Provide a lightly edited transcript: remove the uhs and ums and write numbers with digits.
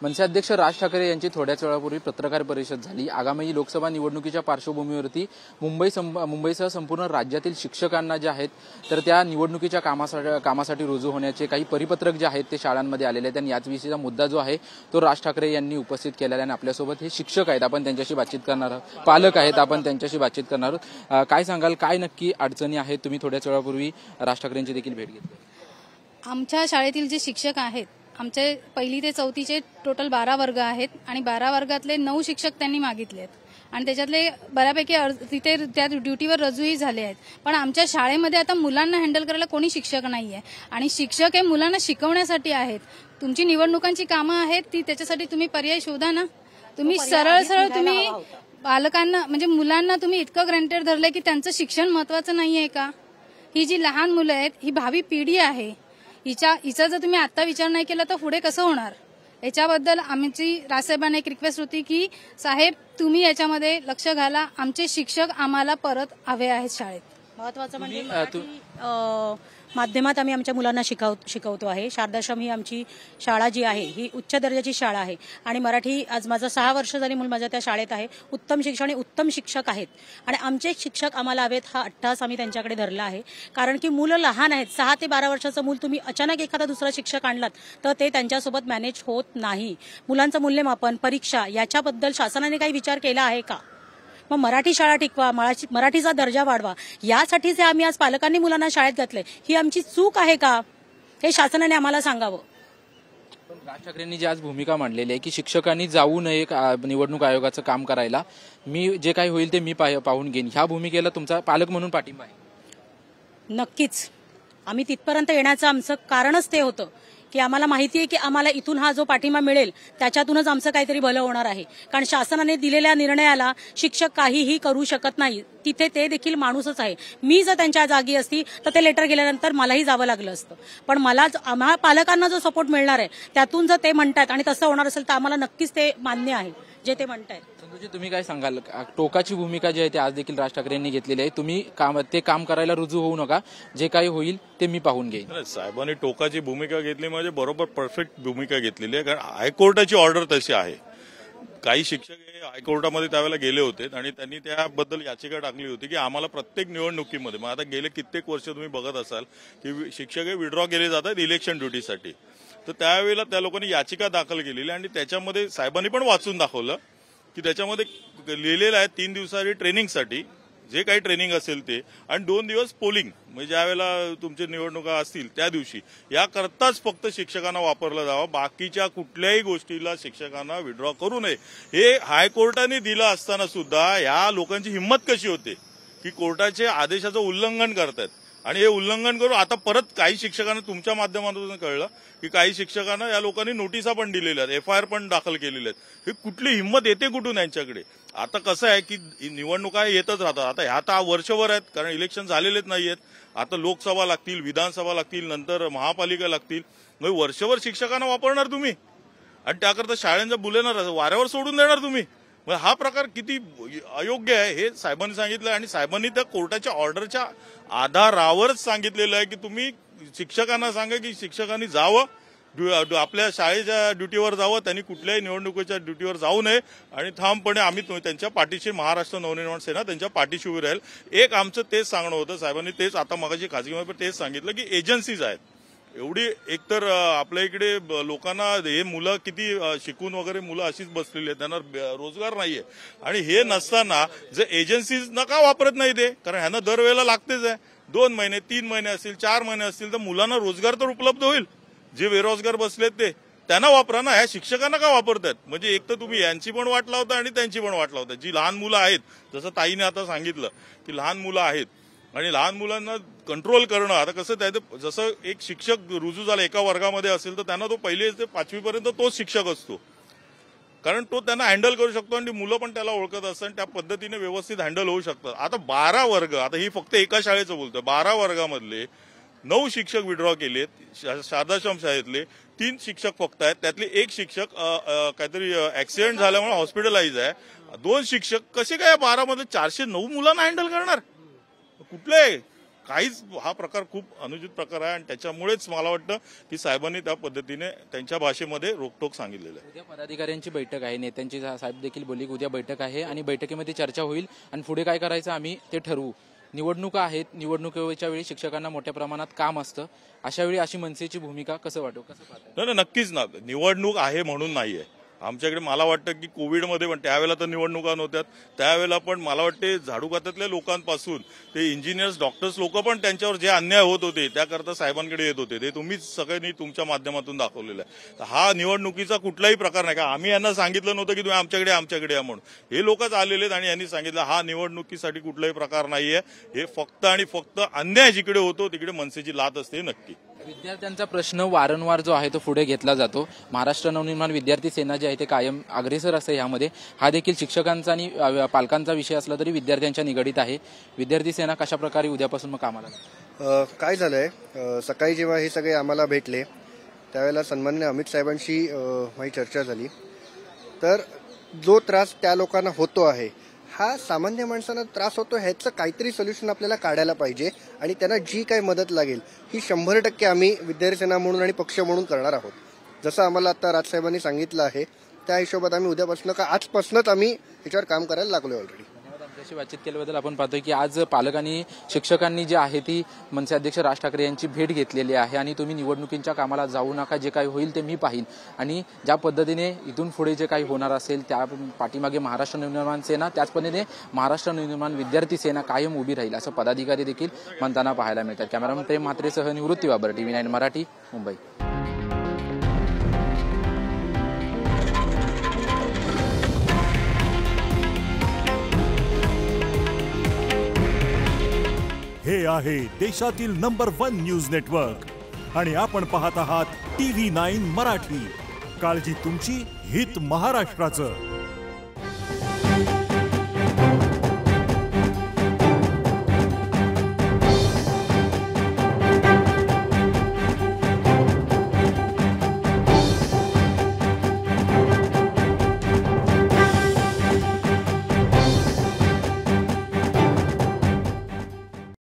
मनसे अध्यक्ष राज ठाकरे यांची थोड्याच वेळापूर्वी पत्रकार परिषद झाली। आगामी लोकसभा निवडणुकीच्या पार्श्वभूमीवरती मुंबईसह संपूर्ण राज्यातील शिक्षकांना जे आहेत तर त्या निवडणुकीच्या कामासाठी रुजू होण्याचे काही परिपत्रक जे आहेत ते शाळांमध्ये आलेले आहेत आणि याच विषयीचा मुद्दा जो आहे तो राज ठाकरे यांनी उपस्थित केलेला आहे। आपल्यासोबत हे शिक्षक आहेत, आपण त्यांच्याशी बातचीत करणार आहोत, पालक आहेत, आपण त्यांच्याशी बातचीत करणार आहोत। काय सांगाल, काय नक्की अडचणी आहेत? तुम्ही थोड्याच वेळापूर्वी राज ठाकरेंची देखील भेट घेतली। आमच्या शाळेतील जे शिक्षक आहेत, आमचे 1ली ते 4थीचे टोटल 12 वर्ग आहेत आणि 12 वर्गातले 9 शिक्षक त्यांनी मागितले आहेत आणि त्याच्यातले बऱ्यापैकी तिथे त्या ड्युटीवर रजूही झाले आहेत। पण आमच्या शाळेमध्ये आता मुलांना हँडल करायला कोणी शिक्षक नाहीये आणि शिक्षक हे मुलांना शिकवण्यासाठी आहेत। तुमची निवडणुकांची कामं आहेत ती त्याच्यासाठी तुम्ही पर्याय शोधा ना। तुम्ही सरळ तुम्ही बालकांना म्हणजे मुलांना तुम्ही इतकं ग्रँटेड धरलंय की त्यांचं शिक्षण महत्वाचं नाहीये का? ही जी लहान मुलं आहेत ही भावी पिढी आहे। हिचा जर तुम्ही आता विचार नाही केला तर पुढे कसं होणार? याच्याबद्दल आमची राजसाहेबांना एक रिक्वेस्ट होती की साहेब तुम्ही याच्यामध्ये लक्ष घाला, आमचे शिक्षक आम्हाला परत हवे आहेत शाळेत। महत्वाचं म्हणजे माध्यमात आम्ही आमच्या मुलांना शिकवतो आहे। शारदाश्रम ही आमची शाळा जी आहे ही उच्च दर्जाची शाळा आहे आणि मराठी आज माझं 6 वर्ष झाली मूल माझ्या त्या शाळेत आहे। उत्तम शिक्षण आणि उत्तम शिक्षक आहेत आणि आमचे शिक्षक आम्हाला हवेत हा अट्टास आम्ही त्यांच्याकडे धरला आहे। कारण की मुलं लहान आहेत, 6 ते 12 वर्षाचं मूल तुम्ही अचानक एखादा दुसरा शिक्षक आणलात तर ते त्यांच्यासोबत मॅनेज होत नाही। मुलांचं मूल्यमापन, परीक्षा याच्याबद्दल शासनाने काही विचार केला आहे का? मग मराठी शाळा टिकवा, मराठीचा दर्जा वाढवा, यासाठीच आम्ही आज पालकांनी मुलांना शाळेत घातले। ही आमची चूक आहे का हे शासनाने आम्हाला सांगावं। राज ठाकरेंनी जी आज भूमिका मांडलेली आहे की शिक्षकांनी जाऊ नये निवडणूक आयोगाचं काम करायला, मी जे काही होईल ते मी पाहून घेईन, ह्या भूमिकेला तुमचा पालक म्हणून पाठिंबा आहे? नक्कीच, आम्ही तिथपर्यंत येण्याचं आमचं कारणच ते होतं की आम्हाला माहिती आहे की आम्हाला इथून हा जो पाठिंबा मिळेल त्याच्यातूनच आमचं काहीतरी भलं होणार आहे। कारण शासनाने दिलेल्या निर्णयाला शिक्षक काहीही करू शकत नाही, तिथे ते देखील माणूसच आहे। मी जर त्यांच्या जागी असती तर ते लेटर गेल्यानंतर मलाही जावं लागलं असतं, पण मला आम्हा पालकांना जो सपोर्ट मिळणार आहे त्यातून जर ते म्हणतात आणि तसं होणार असेल तर आम्हाला नक्कीच ते मान्य आहे जे ते म्हणतायत। संतोषजी, तुम्ही काय सांगाल? टोकाची भूमिका जी आहे ती आज देखील राज ठाकरेंनी घेतलेली आहे, तुम्ही ते काम करायला रुजू होऊ नका, जे काही होईल ते मी पाहून घेईन। साहेबांनी टोकाची भूमिका घेतली म्हणजे बरोबर परफेक्ट भूमिका घेतलेली आहे, कारण हायकोर्टाची ऑर्डर तशी आहे। काही शिक्षक हे हायकोर्टामध्ये त्यावेळेला गेले होते आणि त्यांनी त्याबद्दल याचिका टाकली होती की आम्हाला प्रत्येक निवडणुकीमध्ये, मग आता गेले कित्येक वर्ष तुम्ही बघत असाल की शिक्षक हे विड्रॉ केले जातात इलेक्शन ड्युटीसाठी, तर त्यावेळेला त्या लोकांनी याचिका दाखल केलेली आणि त्याच्यामध्ये साहेबांनी पण वाचून दाखवलं की त्याच्यामध्ये लिहिलेलं आहे 3 दिवसाची ट्रेनिंगसाठी जे काही ट्रेनिंग असेल ते आणि 2 दिवस पोलिंग, म्हणजे ज्या वेळेला तुमच्या निवडणुका असतील त्या दिवशी याकरताच फक्त शिक्षकांना वापरलं जावं, बाकीच्या कुठल्याही गोष्टीला शिक्षकांना विड्रॉ करू नये। हे हायकोर्टाने दिलं असताना सुद्धा या लोकांची हिंमत कशी होते की कोर्टाचे आदेशाचं उल्लंघन करतात आणि हे उल्लंघन करून आता परत काही शिक्षकांना तुमच्या माध्यमातून कळलं की काही शिक्षकांना या लोकांनी नोटिसा पण दिलेल्या आहेत, FIR पण दाखल केलेल्या आहेत। ही कुठली हिंमत येते कुठून यांच्याकडे? आता कसं आहे की निवडणुका येतच राहतात, आता ह्या तर वर्षभर आहेत कारण इलेक्शन झालेलेच नाहीयेत, आता लोकसभा लागतील, विधानसभा लागतील, नंतर महापालिका लागतील, मग वर्षभर शिक्षकांना वापरणार तुम्ही आणि त्याकरता शाळांच्या बुलेणार वाऱ्यावर सोडून देणार तुम्ही? मग हा प्रकार किती अयोग्य आहे हे साहेबांनी सांगितलं आणि साहेबांनी त्या कोर्टाच्या ऑर्डरच्या आधारावरच सांगितलेलं आहे की तुम्ही शिक्षकांना सांगा की शिक्षकांनी जावं, आपल्या शाळेच्या ड्युटीवर जावं, त्यांनी कुठल्याही निवडणुकीच्या ड्युटीवर जाऊ नये आणि ठामपणे आम्ही त्यांच्या पाठीशी, महाराष्ट्र नवनिर्माण सेना त्यांच्या पाठीशी उभी राहील। एक आमचं तेच सांगणं होतं, साहेबांनी तेच आता मगाशी खाजगीमध्ये तेच सांगितलं की एजन्सीज आहेत एवढी, एकतर आपल्या इकडे लोकांना हे मुलं किती शिकून वगैरे मुलं अशीच बसलेली आहेत, त्यांना रोजगार नाहीये आणि हे नसताना जर एजन्सीज का वापरत नाही ते? कारण ह्यांना दरवेळेला लागतेच आहे, 2 महिने 3 महिने असतील 4 महिने असतील तर मुलांना रोजगार तर उपलब्ध होईल, जे बेरोजगार बसलेत ते त्यांना वापरा ना, ह्या शिक्षकांना का वापरतात? म्हणजे एक तर तुम्ही यांची पण वाट लावता आणि त्यांची पण वाट लावता। जी लहान मुलं आहेत, जसं ताईने आता सांगितलं की लहान मुलं आहेत आणि लहान मुलांना कंट्रोल करणं, आता कसं त्याचं जसं एक शिक्षक रुजू झाला एका वर्गामध्ये असेल तर त्यांना तो 1ली ते 5वी पर्यंत तोच शिक्षक असतो, कारण तो त्यांना हँडल करू शकतो आणि मुलं पण त्याला ओळखत असतात आणि त्या पद्धतीने व्यवस्थित हँडल होऊ शकतात। आता 12 वर्ग, आता ही फक्त एका शाळेचं बोलतोय, 12 वर्गामधले 9 शिक्षक विड्रॉ केलेत, शारदाश्रम शाळेतले 3 शिक्षक फक्त आहेत, त्यातले एक शिक्षक काहीतरी ऍक्सिडेंट झाल्यामुळे हॉस्पिटलाइज आहे, 2 शिक्षक कसे काय 12 मध्ये 409 मुलांना हँडल करणार? कुठले काहीच हा प्रकार खूप अनुचित प्रकार आहे आणि त्याच्यामुळेच मला वाटतं की साहेबांनी त्या पद्धतीने त्यांच्या भाषेमध्ये रोकटोक सांगितलेलं आहे. उद्या पदाधिकाऱ्यांची बैठक आहे, नेत्यांची साहेब देखील बोलली की उद्या बैठक आहे आणि बैठकीमध्ये चर्चा होईल आणि पुढे काय करायचं आम्ही ते ठरवू. निवडणुका आहेत, निवडणुकीच्या वेळी शिक्षकांना मोठ्या प्रमाणात काम असतं, अशा वेळी अशी मनसेची भूमिका कसं पाहता? नाही, नक्कीच ना, निवडणूक आहे म्हणून नाहीये. आमच्याकडे मला वाटतं की कोविडमध्ये पण त्यावेळेला तर निवडणुका नव्हत्या, त्यावेळेला पण मला वाटते झाडू खात्यातल्या लोकांपासून ते इंजिनियर्स डॉक्टर्स लोक पण त्यांच्यावर जे अन्याय होत होते त्याकरता साहेबांकडे येत होते. ते तुम्हीच सगळ्यांनी तुमच्या माध्यमातून दाखवलेलं आहे. तर हा निवडणुकीचा कुठलाही प्रकार नाही का. आम्ही यांना सांगितलं नव्हतं की तुम्ही आमच्याकडे या म्हणून. हे लोकच आलेले आहेत आणि यांनी सांगितलं हा निवडणुकीसाठी कुठलाही प्रकार नाहीये. हे फक्त आणि फक्त अन्याय जिकडे होतो तिकडे मनसेची लात असते. नक्की विद्यार्थ्यांचा प्रश्न वारंवार जो आहे तो पुढे घेतला जातो. महाराष्ट्र नवनिर्माण विद्यार्थी सेना जे आहे ते कायम अग्रेसर असते यामध्ये. हा देखील शिक्षकांचा आणि पालकांचा विषय असला तरी विद्यार्थ्यांच्या निगडीत आहे. विद्यार्थी सेना कशा प्रकारे उद्यापासून मग कामाला? काय झालंय, सकाळी जेव्हा हे सगळे आम्हाला भेटले त्यावेळेला सन्माननीय अमित साहेबांशी माझी चर्चा झाली. तर जो त्रास त्या लोकांना होतो आहे, हा सामान्य माणसांना त्रास होतो, ह्याचं काहीतरी सोल्युशन आपल्याला काढायला पाहिजे आणि त्यांना जी काही मदत लागेल ही 100% आम्ही विद्यार्थी सेना म्हणून आणि पक्ष म्हणून करणार आहोत. जसं आम्हाला आता राजसाहेबांनी सांगितलं आहे त्या हिशोबात आम्ही उद्यापासून का आजपासूनच आम्ही याच्यावर काम करायला लागलोय ऑलरेडी. आमच्याशी बातचीत केल्याबद्दल आपण पाहतोय की आज पालकांनी शिक्षकांनी जे आहे ती मनसे अध्यक्ष राज ठाकरे यांची भेट घेतलेली आहे आणि तुम्ही निवडणुकीच्या कामाला जाऊ नका, जे काही होईल ते मी पाहीन आणि ज्या पद्धतीने इथून पुढे जे काही होणार असेल त्या पाठीमागे महाराष्ट्र नवनिर्माण सेना त्याच पद्धतीने महाराष्ट्र नवनिर्माण विद्यार्थी सेना कायम उभी राहील असं पदाधिकारी देखील म्हणताना पाहायला मिळतात. कॅमेरामन प्रेम म्हात्रेसह निवृत्ती बाबर, TV9 मराठी, मुंबई. हे आहे देशातील नंबर 1 न्यूज नेटवर्क आणि आपण पाहत आहात TV9 मराठी. काळजी तुमची, हित महाराष्ट्राचं.